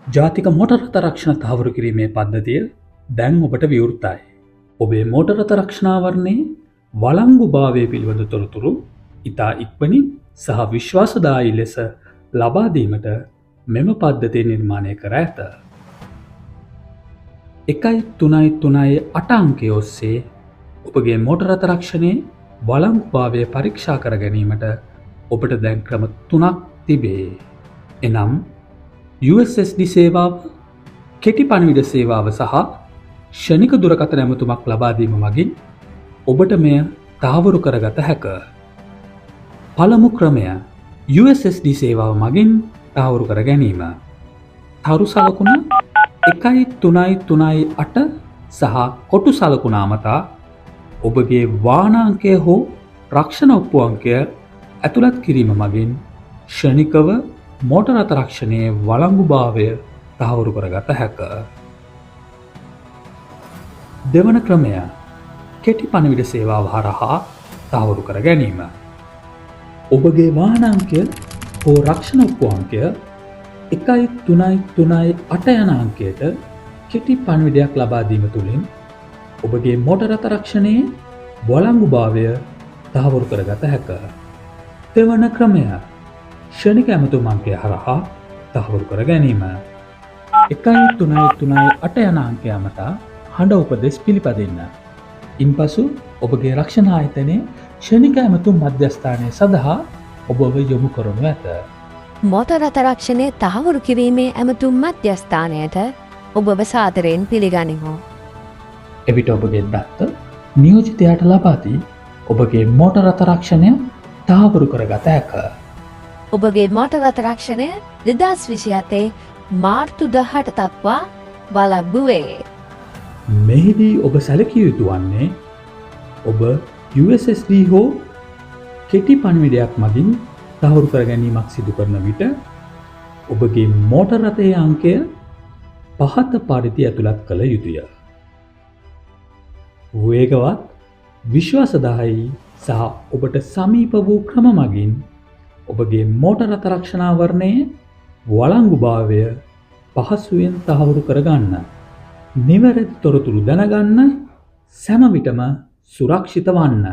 ජාතික මෝටර් රථ රක්ෂණ තහවුරු කිරීමේ පද්ධතිය දැන් ඔබට විවෘතයි. ඔබේ මෝටර් රථ රක්ෂණාවරණයේ වළංගුභාවය පිළිබඳ තොරතුරු ඉතා ඉක්මනින් සහ විශ්වාසදායී ලෙස ලබා දීමට මෙම පද්ධතිය නිර්මාණය කර ඇත. 1.3.3.8 අංකය ඔස්සේ ඔබගේ මෝටර් රථ රක්ෂණයේ වළංගුභාවය පරීක්ෂා කර ගැනීමට ඔබට දැන් ක්‍රම 3ක් තිබේ. එනම් USSD සේවාව, කෙටි පණිවිඩ සේවාව සහ ක්ෂණික දුරකථන ඇමතුමක් ලබා දීම මගින් ඔබට මෙය තහවුරු කරගත හැක. පළමු ක්‍රමය USSD සේවාව මගින් තහවුරු කර ගැනීම. තරු සලකුණ 1.3.3.8 සහ කොටු සලකුණ අමතා ඔබගේ වාහනාංකය හෝ රක්ෂණ ඔප්පු අංකය ඇතුළත් කිරීම මගින් ක්ෂණිකව මෝටර් රථ රක්ෂණයේ වළංගුභාවය තහවුරු කරගත හැක. දෙවන ක්‍රමය කෙටි පණිවිඩ සේවාව හරහා තහවුරු කර ගැනීම. ඔබගේ වාහනාංකය හෝ රක්ෂණ ඔප්පු අංකය 1.3.3.8 යන අංකයට කෙටි පණිවිඩයක් ලබා දීම තුළින් ඔබගේ මෝටර් රථ රක්ෂණයේ වළංගුභාවය තහවුරු කරගත හැක. දෙවන ක්‍රමය ක්ෂණික ඇමතුම් අංකය හරහා තහවුරු කර ගැනීම. 1.3.3.8 යන අංකය අමතා හඬ උපදෙස් පිළිපදින්න. ඉන්පසු ඔබගේ රක්ෂණ ආයතනයේ ක්ෂණික ඇමතුම් මධ්‍යස්ථානය සඳහා ඔබව යොමු කරනු ඇත. මෝටර් රථ රක්ෂණය තහවුරු කිරීමේ ඇමතුම් මධ්‍යස්ථානයට ඔබව සාදරයෙන් පිළිගනිමු. එවිට ඔබගේ දත්ත නියෝජිතයාට ලබා දී ඔබගේ මෝටර් රථ රක්ෂණය තහවුරු කරගත හැක. ඔබගේ මෝටර් රථ රක්ෂණය 2027 මාර්තු 18 දක්වා වළංගු වේ. මෙහිදී ඔබ සැලකිය යුතු වන්නේ ඔබ USSD හෝ කෙටි පණිවිඩයක් මගින් තහවුරු කර ගැනීමක් සිදු කරන විට ඔබගේ මෝටර් රථයේ අංකය පහත පරිදි ඇතුළත් කළ යුතුය. වේගවත්, විශ්වාසදායී සහ ඔබට සමීප වූ ක්‍රම මගින් ඔබගේ මෝටර් රථ රක්ෂණාවරණයේ වළංගුභාවය පහසුවෙන් තහවුරු කරගන්න. නිවැරදි තොරතුරු දැනගන්න, සෑම විටම සුරක්ෂිත වන්න.